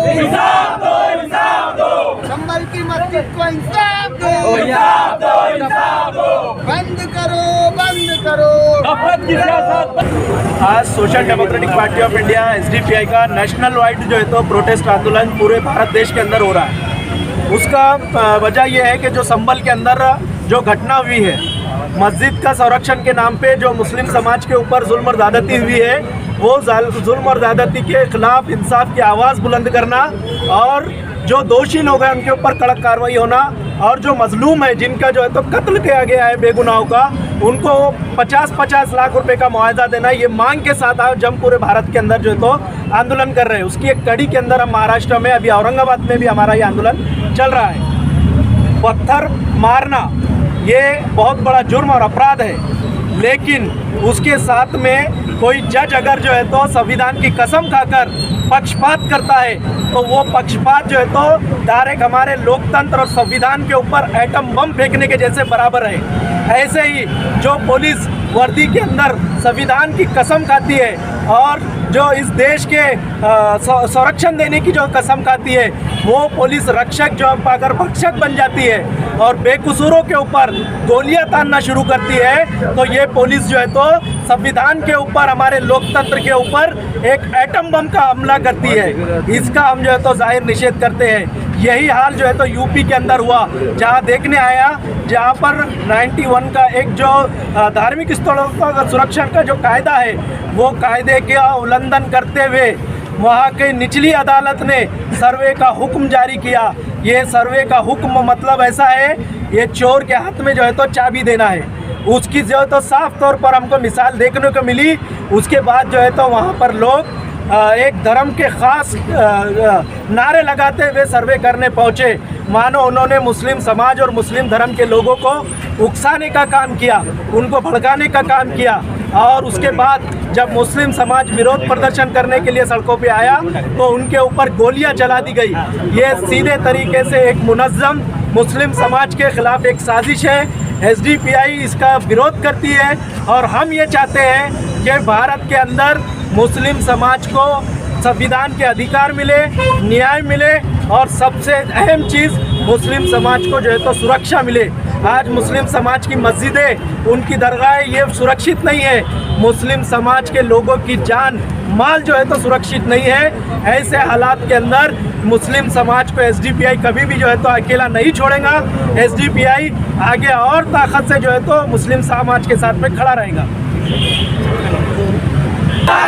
इंसाफ दो, इंसाफ दो। संभल की मस्जिद को इंसाफ दो, इंसाफ दो, इंसाफ दो। बंद करो, बंद करो। नफरत की सियासत। आज social democratic party of India SDPI का नेशनल वाइड जो है तो प्रोटेस्ट आंदोलन पूरे भारत देश के अंदर हो रहा है। उसका वजह यह है कि जो संभल के अंदर जो घटना हुई है, मस्जिद का संरक्षण के नाम पे जो मुस्लिम समाज के ऊपर जुल्म और ज़्यादती हुई है, वो जुल्म और ज़्यादती के खिलाफ इंसाफ की आवाज़ बुलंद करना और जो दोषी लोग हैं उनके ऊपर कड़क कार्रवाई होना और जो मजलूम है जिनका जो है तो कत्ल किया गया है बेगुनाहों का, उनको 50-50 लाख रुपए का मुआवजा देना, ये मांग के साथ आज हम पूरे भारत के अंदर जो है तो आंदोलन कर रहे हैं। उसकी एक कड़ी के अंदर हम महाराष्ट्र में अभी औरंगाबाद में भी हमारा ये आंदोलन चल रहा है। पत्थर मारना ये बहुत बड़ा जुर्म और अपराध है, लेकिन उसके साथ में कोई जज अगर जो है तो संविधान की कसम खाकर पक्षपात करता है तो वो पक्षपात जो है तो डायरेक्ट हमारे लोकतंत्र और संविधान के ऊपर एटम बम फेंकने के जैसे बराबर है। ऐसे ही जो पुलिस वर्दी के अंदर संविधान की कसम खाती है और जो इस देश के संरक्षण देने की जो कसम खाती है, वो पुलिस रक्षक जो अगर भक्षक बन जाती है और बेकसूरों के ऊपर गोलियां तानना शुरू करती है, तो ये पुलिस जो है तो संविधान के ऊपर, हमारे लोकतंत्र के ऊपर एक एटम बम का हमला करती है। इसका हम जो है तो जाहिर निषेध करते हैं। यही हाल जो है तो यूपी के अंदर हुआ, जहां देखने आया, जहां पर 91 का एक जो धार्मिक स्थलों का सुरक्षा का जो कायदा है, वो कायदे का उल्लंघन करते हुए वहाँ की निचली अदालत ने सर्वे का हुक्म जारी किया। ये सर्वे का हुक्म मतलब ऐसा है, ये चोर के हाथ में जो है तो चाबी देना है। उसकी जो है तो साफ तौर पर हमको मिसाल देखने को मिली। उसके बाद जो है तो वहाँ पर लोग एक धर्म के ख़ास नारे लगाते हुए सर्वे करने पहुँचे, मानो उन्होंने मुस्लिम समाज और मुस्लिम धर्म के लोगों को उकसाने का काम किया, उनको भड़काने का काम किया। और उसके बाद जब मुस्लिम समाज विरोध प्रदर्शन करने के लिए सड़कों पे आया तो उनके ऊपर गोलियां चला दी गई। ये सीधे तरीके से एक मुनज़्ज़म मुस्लिम समाज के खिलाफ एक साजिश है। SDPI इसका विरोध करती है और हम ये चाहते हैं कि भारत के अंदर मुस्लिम समाज को संविधान के अधिकार मिले, न्याय मिले और सबसे अहम चीज़ मुस्लिम समाज को जो है तो सुरक्षा मिले। आज मुस्लिम समाज की मस्जिदें, उनकी दरगाहें ये सुरक्षित नहीं है। मुस्लिम समाज के लोगों की जान माल जो है तो सुरक्षित नहीं है। ऐसे हालात के अंदर मुस्लिम समाज को SDPI कभी भी जो है तो अकेला नहीं छोड़ेगा। SDPI आगे और ताकत से जो है तो मुस्लिम समाज के साथ में खड़ा रहेगा।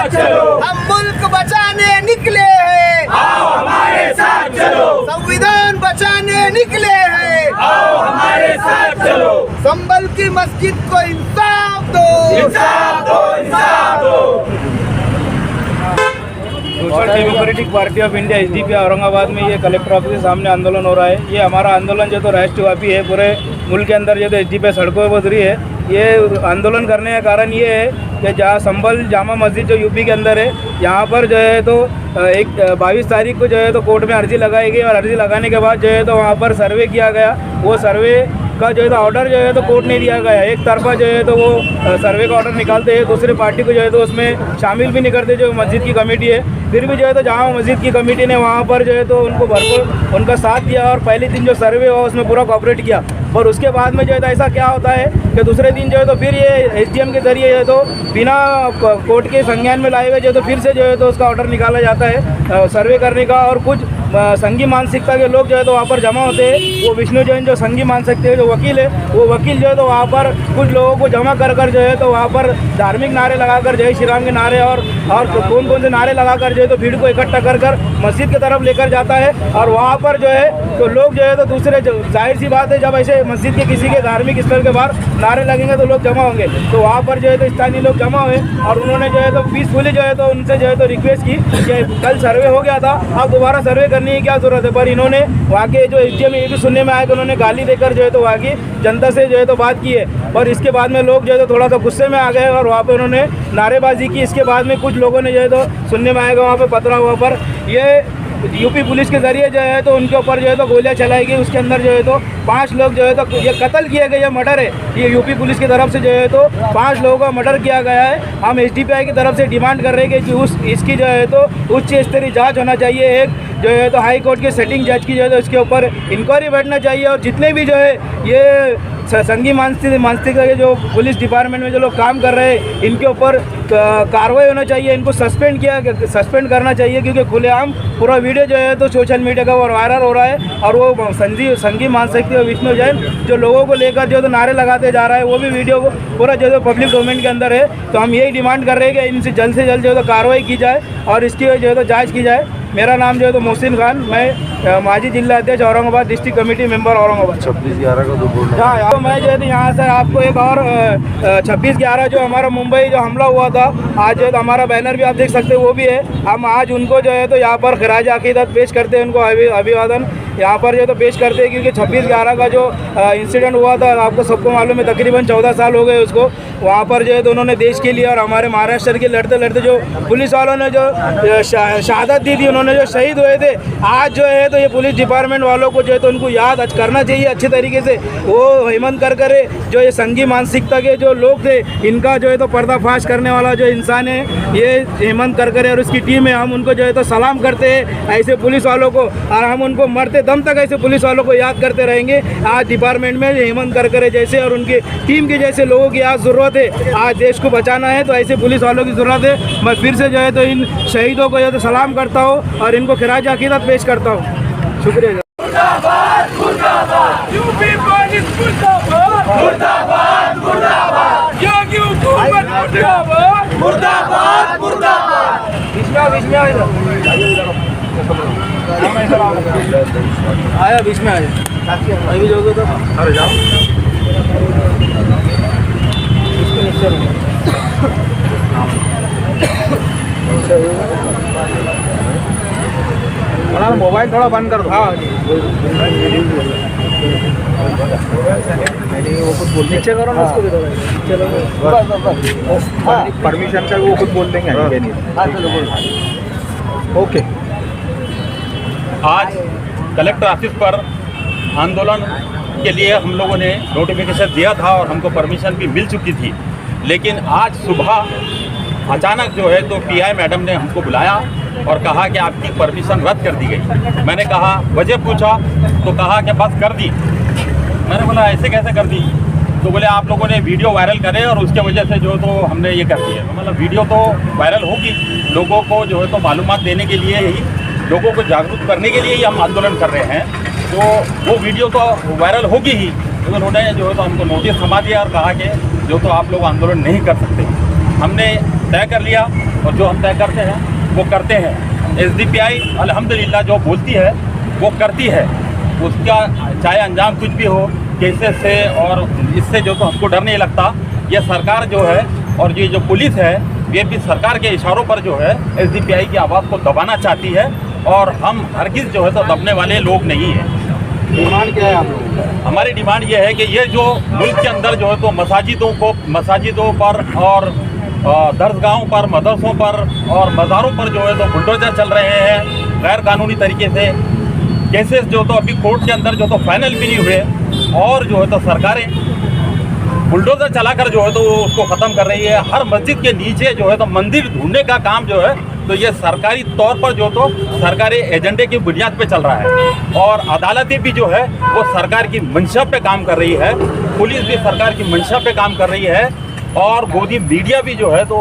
चलो, हम मुल्क बचाने निकले हैं, आओ हमारे साथ चलो। संविधान बचाने निकले हैं, आओ हमारे साथ चलो। संभल की मस्जिद को इंसाफ दो, इंसाफ दो, इंसाफ दो। Social democratic party of India SDPI Aurangabad में ये कलेक्टर ऑफिस के सामने आंदोलन हो रहा है। ये हमारा आंदोलन जो तो राष्ट्रव्यापी है, पूरे मुल्क के अंदर जो तो SDPI सड़कों पर उतरी है। ये आंदोलन करने का कारण ये है कि जहाँ संभल जामा मस्जिद जो यूपी के अंदर है, यहाँ पर जो है तो 22 तारीख को जो है तो कोर्ट में अर्जी लगाई गई और अर्जी लगाने के बाद जो है तो वहाँ पर सर्वे किया गया। वो सर्वे का जो है तो ऑर्डर जो है तो कोर्ट ने दिया गया। एक तरफा जो है तो वो सर्वे का ऑर्डर निकालते हैं, दूसरे पार्टी को जो है तो उसमें शामिल भी नहीं करते जो मस्जिद की कमेटी है। फिर भी जो है तो जहाँ मस्जिद की कमेटी ने वहाँ पर जो है तो उनको भरपूर उनका साथ दिया और पहले दिन जो सर्वे हुआ उसमें पूरा कोऑपरेट किया। और उसके बाद में जो है तो ऐसा क्या होता है कि दूसरे दिन जो है तो फिर ये SDM के जरिए जो है तो बिना कोर्ट के संज्ञान में लाए हुए जो है तो फिर से जो है तो उसका ऑर्डर निकाला जाता है सर्वे करने का। और कुछ संघी मानसिकता के लोग जो है तो वहाँ पर जमा होते हैं। वो विष्णु जैन जो संघी मानसिकता के जो वकील है, वो वकील जो है तो वहाँ पर कुछ लोगों को जमा कर जो है तो वहाँ पर धार्मिक नारे लगाकर, जय श्री राम के नारे और कौन कौन से नारे लगाकर जो है तो भीड़ को इकट्ठा कर मस्जिद की तरफ लेकर जाता है। और वहाँ पर जो है तो लोग जो है तो दूसरे, जाहिर सी बात है जब ऐसे मस्जिद के किसी के धार्मिक स्थल के बाहर नारे लगेंगे तो लोग जमा होंगे। तो वहाँ पर जो है तो स्थानीय लोग जमा हुए और उन्होंने जो है तो पीसफुली जो है तो उनसे जो है तो रिक्वेस्ट की कि कल सर्वे हो गया था, अब दोबारा सर्वे करने की क्या जरूरत है। पर इन्होंने वहाँ के जो SDM ये भी सुनने में आया कि उन्होंने गाली देकर जो है तो वहाँ की जनता से जो है तो बात की है। और इसके बाद में लोग जो है तो थोड़ा सा गुस्से में आ गए और वहाँ पर उन्होंने नारेबाजी की। इसके बाद में कुछ लोगों ने जो है तो सुनने में आएगा वहाँ पर पथराव हुआ। पर ये यूपी पुलिस के जरिए जो है तो उनके ऊपर जो है तो गोलियां चलाई गई। उसके अंदर जो है तो 5 लोग जो है तो ये कत्ल किए गए, ये मर्डर है। ये यूपी पुलिस की तरफ से जो है तो 5 लोगों का मर्डर किया गया है। हम SDPI की तरफ से डिमांड कर रहे हैं कि इसकी जो है तो उच्च स्तरीय जाँच होना चाहिए। एक जो है तो हाई कोर्ट के सेटिंग जज की जो है तो इसके ऊपर इंक्वायरी बैठना चाहिए। और जितने भी जो है ये संगी मानसिकता के जो पुलिस डिपार्टमेंट में जो लोग काम कर रहे हैं, इनके ऊपर कार्रवाई होना चाहिए। इनको सस्पेंड करना चाहिए, क्योंकि खुलेआम पूरा वीडियो जो है तो सोशल मीडिया का वायरल हो रहा है। और वो संगी मानसिकता विष्णु जैन जो लोगों को लेकर जो तो नारे लगाते जा रहा है, वो भी वीडियो को पूरा जो है पब्लिक डोमेन के अंदर है। तो हम यही डिमांड कर रहे हैं कि इनसे जल्द से जल्द जो है तो कार्रवाई की जाए और इसकी जो है तो जाँच की जाए। मेरा नाम जो है तो मोहसिन खान, मैं माजी जिला अध्यक्ष Aurangabad, district committee member Aurangabad. 26/11 का तो बोल हाँ, तो मैं जो है यहाँ से आपको एक और 26/11 जो हमारा मुंबई जो हमला हुआ था, आज जो है तो हमारा बैनर भी आप देख सकते हैं, वो भी है। हम आज उनको जो है तो यहाँ पर खिराज अकीदत पेश करते हैं, उनको अभिवादन यहाँ पर जो है तो पेश करते हैं। क्योंकि 26/11 का जो इंसिडेंट हुआ था, आपको सबको मालूम है, तकरीबन 14 साल हो गए उसको। वहाँ पर जो है तो उन्होंने देश के लिए और हमारे महाराष्ट्र के लड़ते लड़ते जो पुलिस वालों ने जो शहादत दी थी, उन्होंने जो शहीद हुए थे, आज जो है तो ये पुलिस डिपार्टमेंट वालों को जो है तो उनको याद करना चाहिए अच्छे तरीके से। वो हेमंत करकरे जो ये संगी मानसिकता के जो लोग थे, इनका जो है तो पर्दाफाश करने वाला जो इंसान है ये हेमंत करकरे और उसकी टीम है। हम उनको जो है तो सलाम करते हैं ऐसे पुलिस वालों को, और हम उनको मरते दम तक ऐसे पुलिस वालों को याद करते रहेंगे। आज डिपार्टमेंट में हेमंत करकरे जैसे और उनकी टीम के जैसे लोगों की आज ज़रूरत है। आज देश को बचाना है तो ऐसे पुलिस वालों की ज़रूरत है। मैं फिर से जो है तो इन शहीदों को जो है तो सलाम करता हूँ और इनको खिराज अकीदत पेश करता हूँ। शुक्रिया। मुर्दाबाद मुर्दाबाद यूपी पुलिस मुर्दाबाद मुर्दाबाद मुर्दाबाद योगी हुकूमत मुर्दाबाद मुर्दाबाद मुर्दाबाद। आया बीच में आया अभी जो तो अरे जाओ मोबाइल थोड़ा बंद कर दो। हाँ नीचे करो ना उसको भी परमिशन का वो खुद बोल देंगे। ओके। आज कलेक्टर ऑफिस पर आंदोलन के लिए हम लोगों ने नोटिफिकेशन दिया था और हमको परमिशन भी मिल चुकी थी, लेकिन आज सुबह अचानक जो है तो PI मैडम ने हमको बुलाया और कहा कि आपकी परमिशन रद्द कर दी गई। मैंने कहा, वजह पूछा तो कहा कि बस कर दी। मैंने बोला ऐसे कैसे कर दी? तो बोले आप लोगों ने वीडियो वायरल करे और उसके वजह से जो तो हमने ये कर दिया। मतलब वीडियो तो वायरल होगी, लोगों को जो है तो मालूमात देने के लिए ही, लोगों को जागरूक करने के लिए ही हम आंदोलन कर रहे हैं। तो वो वीडियो तो वायरल होगी ही, तो उन्होंने जो है तो हमको नोटिस थमा दिया और कहा कि जो तो आप लोग आंदोलन नहीं कर सकते। हमने तय कर लिया और जो हम तय करते हैं वो करते हैं। SDPI अल्हम्दुलिल्लाह जो बोलती है वो करती है, उसका चाहे अंजाम कुछ भी हो, केसेस से और इससे जो तो हमको डर नहीं लगता। ये सरकार जो है और ये जो पुलिस है, ये भी सरकार के इशारों पर जो है SDPI की आवाज़ को दबाना चाहती है और हम हरगिज़ जो है तो दबने वाले लोग नहीं हैं। डिमांड क्या है आप लोगों? हमारी डिमांड ये है कि ये जो मुल्क के अंदर जो है तो मसाजिदों पर और दरगाहों पर, मदरसों पर और मज़ारों पर जो है तो बुलडोजर चल रहे हैं गैर कानूनी तरीके से। केसेस जो तो अभी कोर्ट के अंदर जो तो फाइनल भी नहीं हुए और जो है तो सरकारें बुलडोजर चलाकर जो है तो उसको ख़त्म कर रही है। हर मस्जिद के नीचे जो है तो मंदिर ढूंढने का काम जो है तो ये सरकारी तौर पर जो तो सरकारी एजेंडे की बुनियाद पे चल रहा है। और अदालतें भी जो है वो सरकार की मंशा पे काम कर रही है, पुलिस भी सरकार की मंशा पे काम कर रही है और गोदी मीडिया भी जो है तो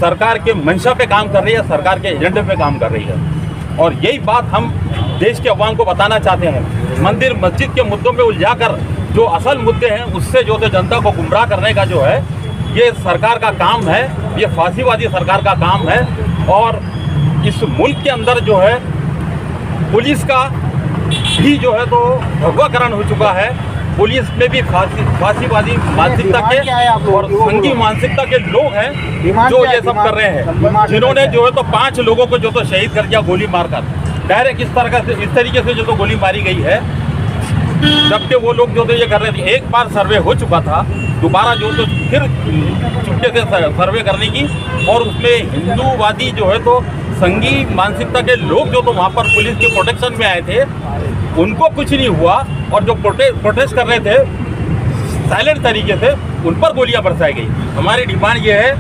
सरकार के मंशा पे काम कर रही है, सरकार के एजेंडे पे काम कर रही है। और यही बात हम देश के अवाम को बताना चाहते हैं। मंदिर मस्जिद के मुद्दों में उलझाकर जो असल मुद्दे हैं उससे जो तो जनता को गुमराह करने का जो है ये सरकार का काम है, ये फांसीवादी सरकार का काम है। और इस मुल्क के अंदर जो है पुलिस का भी जो है तो भगवाकरण हो चुका है। पुलिस में भी फांसीवादी मानसिकता के और संगी मानसिकता के लोग हैं जो ये सब कर रहे हैं, जिन्होंने जो है तो 5 लोगों को जो तो शहीद कर दिया गोली मारकर। डायरेक्ट इस तरीके से जो तो गोली मारी गई है, जबकि वो लोग जो तो ये कर रहे थे। एक बार सर्वे हो चुका था दोबारा जो तो फिर चुपके से सर्वे करने की, और उसमें हिंदूवादी जो है तो संघी मानसिकता के लोग जो तो वहाँ पर पुलिस के प्रोटेक्शन में आए थे उनको कुछ नहीं हुआ, और जो प्रोटेस्ट कर रहे थे साइलेंट तरीके से उन पर गोलियां बरसाई गई। हमारी डिमांड ये है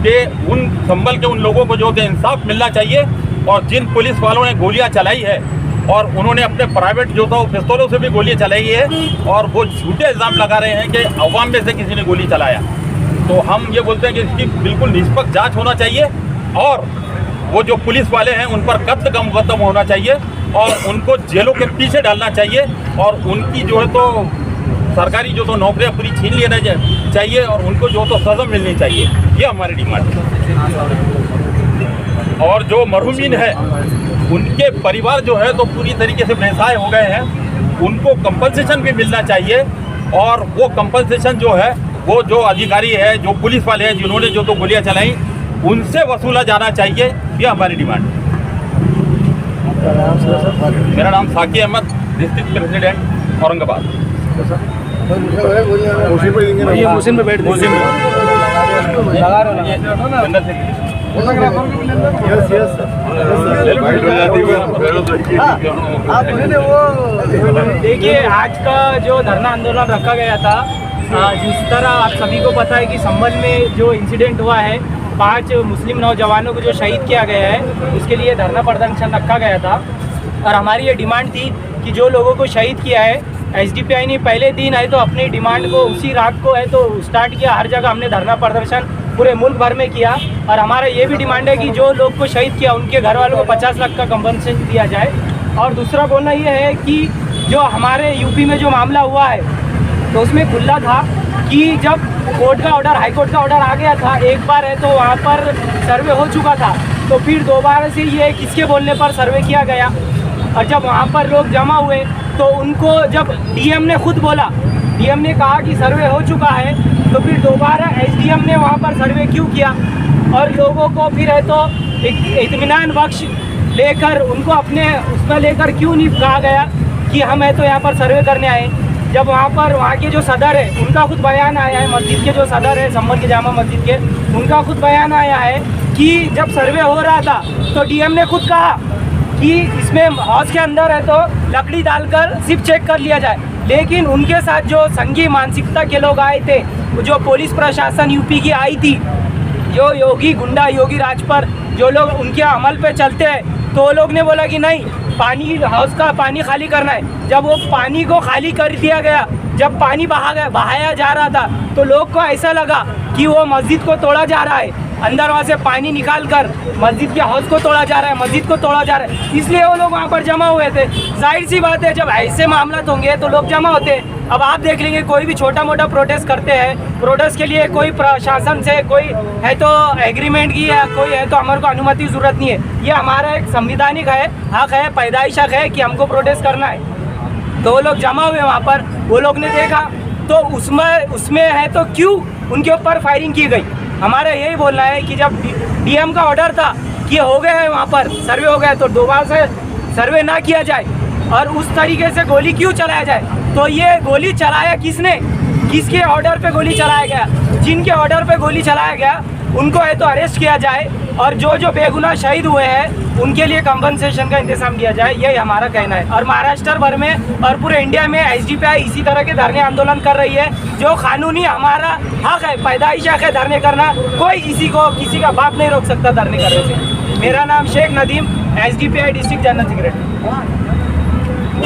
कि उन संभल के उन लोगों को जो इंसाफ मिलना चाहिए, और जिन पुलिस वालों ने गोलियां चलाई है और उन्होंने अपने प्राइवेट जो था पिस्तौलों से भी गोलियां चलाई है, और वो झूठे इल्ज़ाम लगा रहे हैं कि अवाम में से किसी ने गोली चलाया, तो हम ये बोलते हैं कि इसकी बिल्कुल निष्पक्ष जांच होना चाहिए, और वो जो पुलिस वाले हैं उन पर कत्ल का मुकदमा होना चाहिए, और उनको जेलों के पीछे डालना चाहिए, और उनकी जो है तो सरकारी जो तो नौकरियां पूरी छीन लेना चाहिए, और उनको जो तो सज़ा मिलनी चाहिए। ये हमारी डिमांड है। और जो मरहूमीन है उनके परिवार जो है तो पूरी तरीके से बेसहाय हो गए हैं, उनको कंपनसेशन भी मिलना चाहिए, और वो कंपनसेशन जो है वो जो अधिकारी है, जो पुलिस वाले हैं जिन्होंने जो तो गोलियां चलाई, उनसे वसूला जाना चाहिए। ये हमारी डिमांड है। मेरा नाम साकी अहमद, डिस्ट्रिक्ट प्रेसिडेंट औरंगाबाद। मुसिन पे बैठ देखिए, आज का जो धरना आंदोलन रखा गया था, जिस तरह आप सभी को पता है कि संभल में जो इंसिडेंट हुआ है, 5 मुस्लिम नौजवानों को जो शहीद किया गया है, उसके लिए धरना प्रदर्शन रखा गया था। और हमारी ये डिमांड थी कि जो लोगों को शहीद किया है, एसडीपीआई ने पहले दिन है तो अपनी डिमांड को उसी रात को है तो स्टार्ट किया। हर जगह हमने धरना प्रदर्शन पूरे मुल्क भर में किया, और हमारा ये भी डिमांड है कि जो लोग को शहीद किया उनके घर वालों को 50 लाख का कंपनसेशन दिया जाए। और दूसरा बोलना ये है कि जो हमारे यूपी में जो मामला हुआ है तो उसमें खुला था कि जब कोर्ट का ऑर्डर, हाई कोर्ट का ऑर्डर आ गया था, एक बार है तो वहाँ पर सर्वे हो चुका था, तो फिर दोबारा से ये किसके बोलने पर सर्वे किया गया। और जब वहाँ पर लोग जमा हुए तो उनको जब डीएम ने खुद बोला, डीएम ने कहा कि सर्वे हो चुका है, तो फिर दोबारा एसडीएम ने वहाँ पर सर्वे क्यों किया, और लोगों को फिर है तो इत्मीनान बख्श लेकर उनको अपने उसमें लेकर क्यों नहीं कहा गया कि हम है तो यहाँ पर सर्वे करने आए। जब वहाँ पर वहाँ के जो सदर है उनका खुद बयान आया है, मस्जिद के जो सदर है संभल के जामा मस्जिद के, उनका खुद बयान आया है कि जब सर्वे हो रहा था तो डीएम ने खुद कहा कि इसमें हाउस के अंदर है तो लकड़ी डालकर सिर्फ चेक कर लिया जाए। लेकिन उनके साथ जो संघी मानसिकता के लोग आए थे, जो पुलिस प्रशासन यूपी की आई थी, जो योगी गुंडा योगी राज पर जो लोग उनके अमल पे चलते हैं, तो वो लोग ने बोला कि नहीं, पानी हाउस का पानी खाली करना है। जब वो पानी को खाली कर दिया गया, जब पानी बहाया जा रहा था, तो लोग को ऐसा लगा कि वो मस्जिद को तोड़ा जा रहा है, अंदर वहाँ से पानी निकाल कर मस्जिद के हाउस को तोड़ा जा रहा है, मस्जिद को तोड़ा जा रहा है, इसलिए वो लोग वहाँ पर जमा हुए थे। जाहिर सी बात है, जब ऐसे मामला होंगे तो लोग जमा होते हैं। अब आप देख लेंगे, कोई भी छोटा मोटा प्रोटेस्ट करते हैं, प्रोटेस्ट के लिए कोई प्रशासन से कोई है तो एग्रीमेंट की या कोई है तो हमारे को अनुमति की जरूरत नहीं है। ये हमारा एक संविधानिक है, हक है, पैदाइश हक है कि हमको प्रोटेस्ट करना है। तो वो लोग जमा हुए वहाँ पर, वो लोग ने देखा तो उसमें है तो क्यों उनके ऊपर फायरिंग की गई। हमारा यही बोलना है कि जब डीएम का ऑर्डर था कि हो गया है वहाँ पर सर्वे हो गया, तो दोबारा से सर्वे ना किया जाए, और उस तरीके से गोली क्यों चलाया जाए। तो ये गोली चलाया किसने, किसके ऑर्डर पे गोली चलाया गया, जिनके ऑर्डर पे गोली चलाया गया उनको है तो अरेस्ट किया जाए, और जो बेगुनाह शहीद हुए हैं उनके लिए कंपनसेशन का इंतजाम किया जाए। यही हमारा कहना है। और महाराष्ट्र भर में और पूरे इंडिया में एसडीपीआई इसी तरह के धरने आंदोलन कर रही है। जो कानूनी हमारा हक है, पैदाइश हक है धरने करना, कोई किसी का बाप नहीं रोक सकता धरने करने से। मेरा नाम Sheikh Nadeem, SDPI district general secretary.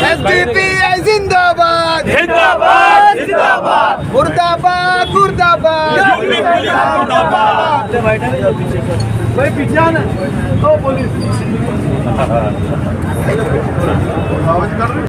SDPI जिंदाबाद जिंदाबाद जिंदाबाद, मुर्दाबाद मुर्दाबाद। भाई पीछे आना, ओ पुलिस